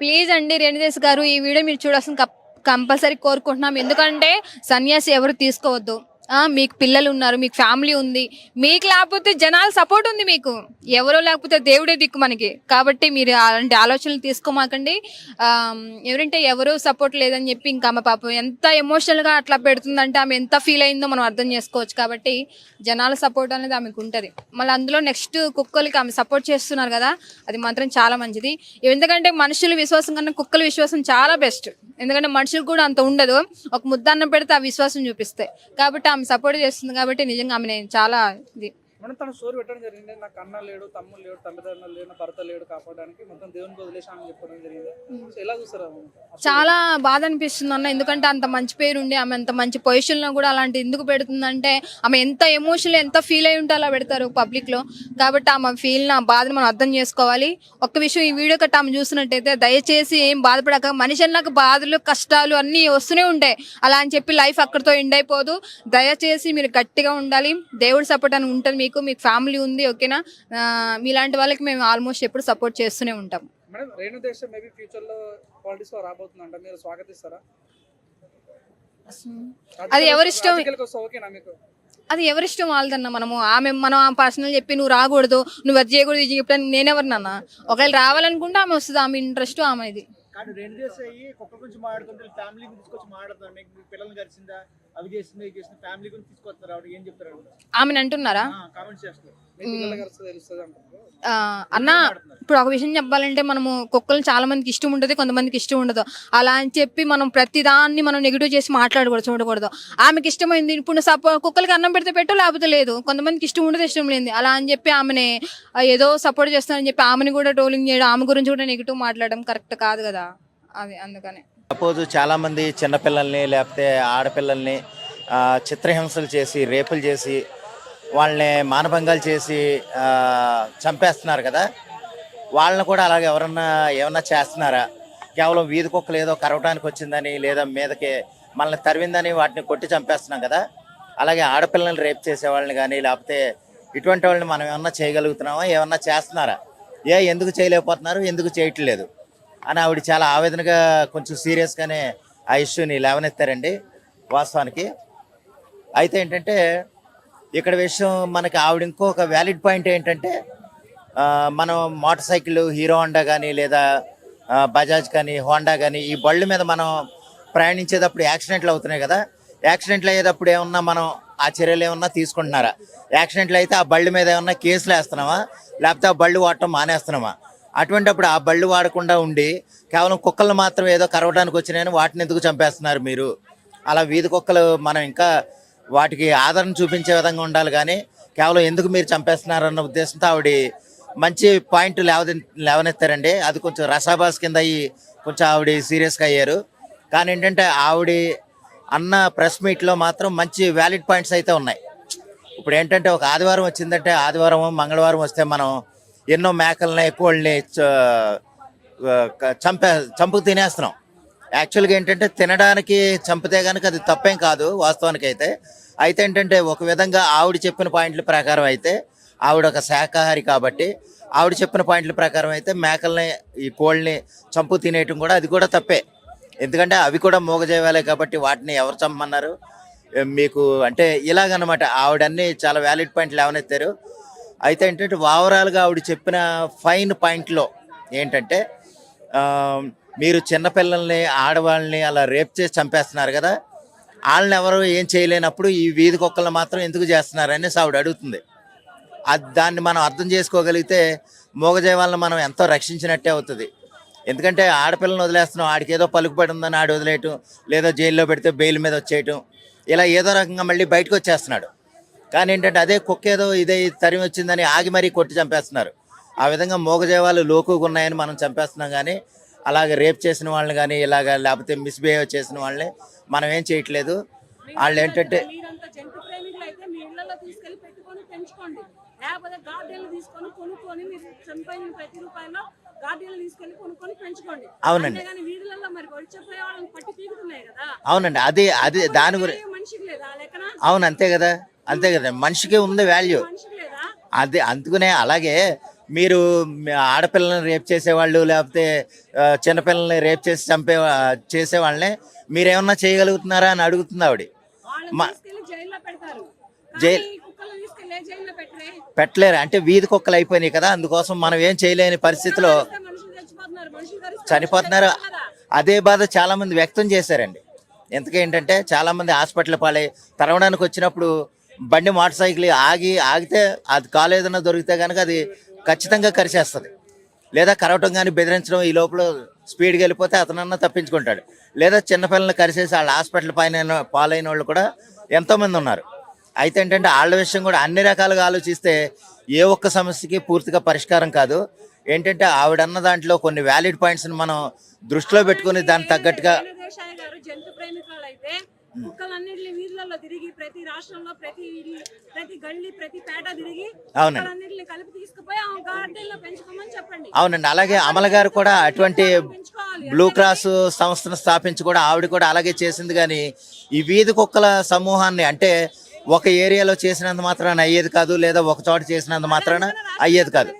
Please అండి రేణుదేశ్ గారు ఈ వీడియో మీరు చూడాల్సిన కంపల్సరీ కోరుకుంటున్నాం. ఎందుకంటే సన్యాసి ఎవరు తీసుకోవద్దు. మీకు పిల్లలు ఉన్నారు, మీకు ఫ్యామిలీ ఉంది, మీకు లేకపోతే జనాల సపోర్ట్ ఉంది, మీకు ఎవరో లేకపోతే దేవుడే దిక్కు మనకి. కాబట్టి మీరు అలాంటి ఆలోచనలు తీసుకోమాకండి. ఎవరంటే ఎవరో సపోర్ట్ లేదని చెప్పి ఇంకా ఆమె పాపం ఎంత ఎమోషనల్గా అట్లా పెడుతుందంటే ఆమె ఎంత ఫీల్ అయిందో మనం అర్థం చేసుకోవచ్చు. కాబట్టి జనాల సపోర్ట్ అనేది ఆమెకు ఉంటుంది. మళ్ళీ అందులో నెక్స్ట్ కుక్కలకి ఆమె సపోర్ట్ చేస్తున్నారు కదా, అది మాత్రం చాలా మంచిది. ఎందుకంటే మనుషుల విశ్వాసం కన్నా కుక్కల విశ్వాసం చాలా బెస్ట్. ఎందుకంటే మనుషులకు కూడా అంత ఉండదు, ఒక ముద్దన్నం పెడితే ఆ విశ్వాసం చూపిస్తాయి. కాబట్టి ఆమె సపోర్ట్ చేస్తుంది కాబట్టి నిజంగా ఆమె నేను చాలా ఇది మనం తన స్టోరీ పెట్టడం జరిగింది. నాకు అన్న లేడు, తమ్ముడు లేడు, తల్లిదండ్రులు లేడు, భర్త లేడు, కాపాడడానికి మొత్తం దేవునికి వదిలేసామని చెప్పడం జరిగింది. సో ఎలా చూస్తారా? చాలా బాధ అనిపిస్తుంది అన్న. ఎందుకంటే అంత మంచి పేరు ఉండి ఆమె అంత మంచి పొజిషన్లో కూడా అలాంటి ఎందుకు పెడుతుందంటే ఆమె ఎంత ఎమోషనల్ ఎంత ఫీల్ అయి ఉంటే అలా పెడతారు పబ్లిక్లో. కాబట్టి ఆమె ఫీల్ ఆ బాధను మనం అర్థం చేసుకోవాలి. ఒక్క విషయం, ఈ వీడియో కట్ట ఆమె చూసినట్టయితే దయచేసి ఏం బాధపడక, మనిషి అన్నాక బాధలు కష్టాలు అన్నీ వస్తూనే ఉంటాయి. అలా అని చెప్పి లైఫ్ అక్కడితో ఎండ్ అయిపోదు. దయచేసి మీరు గట్టిగా ఉండాలి. దేవుడి సపోర్ట్ అని ఉంటుంది, మీకు ఫ్యామిలీ ఉంది, ఓకేనా? మీలాంటి వాళ్ళకి మేము ఆల్మోస్ట్ ఎప్పుడు సపోర్ట్ చేస్తూనే ఉంటాం. మేడం, రేణుదేశ్ మేబీ ఫ్యూచర్ లో పాలిటిక్స్ లో రాబోతుందంట, మీరు స్వాగతిస్తారా? అది ఎవరిష్టం, ఓకేనా మీకు? అది ఎవరిష్టం వాళ్ళదన్న. మనం పర్సనల్ చెప్పి నువ్వు రాకూడదు, నువ్వు అది చేయకూడదు, ఇది చెప్పడానికి నేనెవరినన్నా? ఒకవేళ రావాలనుకుంటే ఆమె వస్తుంది, ఆమె ఇంట్రెస్ట్ ఆమెది. కానీ రెండు డేస్ అయ్యి కుక్క గురించి మాట్లాడుతుంటే ఫ్యామిలీ గురించి తీసుకొచ్చి మాట్లాడుతున్నారు. మీకు పిల్లల్ని కలిసిందా, అవి చేసిందా, ఇది చేసింది, ఫ్యామిలీ గురించి తీసుకొస్తారు. ఆవిడ ఏం చెప్తారు? ఆమెను అంటున్నారా? కామెంట్స్ చేస్తారు. అన్న ఇప్పుడు ఒక విషయం చెప్పాలంటే, మనము కుక్కలు చాలా మందికి ఇష్టం ఉంటుంది, కొంతమందికి ఇష్టం ఉండదు. అలా అని చెప్పి మనం ప్రతిదాన్ని మనం నెగిటివ్ చేసి మాట్లాడకూడదు, చూడకూడదు. ఆమెకి ఇష్టమైంది, ఇప్పుడు కుక్కలకి అన్నం పెడితే పెట్టు, లేకపోతే లేదు. కొంతమందికి ఇష్టం ఉండదు, ఇష్టం లేదు. అలా అని చెప్పి ఆమెని ఏదో సపోర్ట్ చేస్తానని చెప్పి ఆమెని కూడా ట్రోలింగ్ చేయడం, ఆమె గురించి కూడా నెగిటివ్ మాట్లాడడం కరెక్ట్ కాదు కదా. అది అందుకనే సపోజ్ చాలామంది చిన్నపిల్లల్ని లేకపోతే ఆడపిల్లల్ని చిత్రహింసలు చేసి, రేపులు చేసి, వాళ్ళని మానభంగాలు చేసి చంపేస్తున్నారు కదా. వాళ్ళని కూడా అలాగే ఏమన్నా చేస్తున్నారా? కేవలం వీధి కుక్కలు ఏదో కరవటానికి వచ్చిందని, లేదా మీదకి మనల్ని తరివిందని వాటిని కొట్టి చంపేస్తున్నాం కదా. అలాగే ఆడపిల్లల్ని రేపు చేసే వాళ్ళని కానీ, లేకపోతే ఇటువంటి వాళ్ళని మనం ఏమన్నా చేయగలుగుతున్నామా? ఏమన్నా చేస్తున్నారా? ఎందుకు చేయలేకపోతున్నారు, ఎందుకు చేయట్లేదు అని ఆవిడ చాలా ఆవేదనగా, కొంచెం సీరియస్గానే ఆ ఇష్యూని లేవనెత్తారండి వాస్తవానికి. అయితే ఏంటంటే ఇక్కడ విషయం మనకి ఆవిడ ఇంకొక వ్యాలిడ్ పాయింట్ ఏంటంటే, మనం మోటార్ సైకిల్ హీరో హోండా కానీ, లేదా బజాజ్ కానీ, హోండా కానీ, ఈ బళ్ళు మీద మనం ప్రయాణించేటప్పుడు యాక్సిడెంట్లు అవుతున్నాయి కదా. యాక్సిడెంట్లు అయ్యేటప్పుడు ఏమన్నా మనం ఆ చర్యలు ఏమన్నా తీసుకుంటున్నారా? యాక్సిడెంట్లు అయితే ఆ బళ్ళు మీద ఏమన్నా కేసులు వేస్తున్నామా, లేకపోతే ఆ బళ్ళు వాడటం మానేస్తున్నామా? అటువంటిప్పుడు ఆ బళ్ళు వాడకుండా ఉండి కేవలం కుక్కలు మాత్రం ఏదో కరవడానికి వచ్చినాయని వాటిని ఎందుకు చంపేస్తున్నారు మీరు? అలా వీధి కుక్కలు మనం ఇంకా వాటికి ఆదరణ చూపించే విధంగా ఉండాలి, కానీ కేవలం ఎందుకు మీరు చంపేస్తున్నారన్న ఉద్దేశంతో ఆవిడ మంచి పాయింట్ లేవనెత్తారండి. అది కొంచెం రసాబాస్ కింద అయ్యి కొంచెం ఆవిడ సీరియస్గా అయ్యారు. కానీ ఏంటంటే ఆవిడ అన్న ప్రెస్ మీట్లో మాత్రం మంచి వ్యాలిడ్ పాయింట్స్ అయితే ఉన్నాయి. ఇప్పుడు ఏంటంటే ఒక ఆదివారం వచ్చిందంటే, ఆదివారం మంగళవారం వస్తే మనం ఎన్నో మేకల్ని, కోళ్ళని చంపుకు తినేస్తున్నాం. యాక్చువల్గా ఏంటంటే తినడానికి చంపితే కనుక అది తప్పేం కాదు వాస్తవానికి అయితే. అయితే ఏంటంటే ఒక విధంగా ఆవిడ చెప్పిన పాయింట్ల ప్రకారం అయితే, ఆవిడ ఒక శాకాహారి కాబట్టి ఆవిడ చెప్పిన పాయింట్ల ప్రకారం అయితే మేకల్ని, ఈ కోళ్ళని చంపు తినేయటం కూడా అది కూడా తప్పే. ఎందుకంటే అవి కూడా మూగజీవాలే కాబట్టి వాటిని ఎవరు చంపమన్నారు మీకు? అంటే ఇలాగనమాట ఆవిడన్నీ చాలా వ్యాలిడ్ పాయింట్లు లేవనెత్తారు. అయితే ఏంటంటే ఓవరాల్గా ఆవిడ చెప్పిన ఫైన్ పాయింట్లో ఏంటంటే, మీరు చిన్నపిల్లల్ని, ఆడవాళ్ళని అలా రేప్ చేసి చంపేస్తున్నారు కదా, వాళ్ళని ఎవరు ఏం చేయలేనప్పుడు ఈ వీధి కుక్కలను మాత్రం ఎందుకు చేస్తున్నారు అనేసి ఆవిడ అడుగుతుంది. దాన్ని మనం అర్థం చేసుకోగలిగితే మూగజీవాలను మనం ఎంతో రక్షించినట్టే అవుతుంది. ఎందుకంటే ఆడపిల్లని వదిలేస్తున్నాం, ఆడికి ఏదో పలుకుబడి ఉందని ఆడి వదిలేయటం, లేదా జైల్లో పెడితే బెయిల్ మీద వచ్చేయటం, ఇలా ఏదో రకంగా మళ్ళీ బయటకు వచ్చేస్తున్నాడు. కానీ ఏంటంటే అదే కుక్క ఏదో ఇదే తరిమి వచ్చిందని ఆగి మరీ కొట్టి చంపేస్తున్నారు. ఆ విధంగా మూగజీవాలు లోకుగా ఉన్నాయని మనం చంపేస్తున్నాం, కానీ అలాగే రేప్ చేసిన వాళ్ళని కానీ, ఇలాగ లేకపోతే మిస్బిహేవ్ చేసిన వాళ్ళని మనం ఏం చేయట్లేదు. వాళ్ళు ఏంటంటే అవునండి, అవునండి, అది అది దాని గురించి అవును, అంతే కదా, అంతే కదా, మనిషికి ఉంది వాల్యూ. అది అందుకునే అలాగే మీరు ఆడపిల్లల్ని రేప్ చేసేవాళ్ళు లేకపోతే చిన్నపిల్లల్ని రేప్ చేసి చేసేవాళ్ళని మీరేమన్నా చేయగలుగుతున్నారా అని అడుగుతుంది ఆవిడ. జైలు పెట్టలేరు అంటే వీధి కుక్కలు అయిపోయినాయి కదా, అందుకోసం మనం ఏం చేయలేని పరిస్థితిలో చనిపోతున్నారు. అదే బాధ చాలా మంది వ్యక్తం చేశారండి. ఎందుకేంటంటే చాలా మంది హాస్పిటల్ పాలై తరవడానికి వచ్చినప్పుడు బండి మోటార్ సైకిల్ ఆగితే అది కాలు ఏదైనా దొరికితే కనుక అది ఖచ్చితంగా కరిచేస్తుంది. లేదా కరవటం కానీ బెదిరించడం, ఈ లోపల స్పీడ్గా వెళ్ళిపోతే అతనన్నా తప్పించుకుంటాడు. లేదా చిన్నపిల్లల్ని కరిసేసి వాళ్ళ హాస్పిటల్ పాలైన వాళ్ళు కూడా ఎంతోమంది ఉన్నారు. అయితే ఏంటంటే వాళ్ళ విషయం కూడా అన్ని రకాలుగా ఆలోచిస్తే ఏ ఒక్క సమస్యకి పూర్తిగా పరిష్కారం కాదు. ఏంటంటే ఆవిడన్న దాంట్లో కొన్ని వ్యాలిడ్ పాయింట్స్ని మనం దృష్టిలో పెట్టుకుని దానికి తగ్గట్టుగా జంతు ప్రేమికులు అయితే కుక్కలన్నింటినీ వీధులలో తిరిగి ప్రతి రాష్ట్రంలో ప్రతి గల్లీ ప్రతి పేట తిరిగి కుక్కలన్నింటినీ కలిపి తీసుకుపోయి ఆ గార్డెన్ లో పెంచుకోమని చెప్పండి. అవునండి. అలాగే అమల గారు కూడా అటువంటి బ్లూ క్రాస్ సంస్థను స్థాపించి కూడా ఆవిడ కూడా అలాగే చేసింది. కానీ ఈ వీధి కుక్కల సమూహాన్ని అంటే ఒక ఏరియాలో చేసినంత మాత్రాన అయ్యేది కాదు, లేదా ఒక చోట చేసినంత మాత్రాన అయ్యేది కాదు.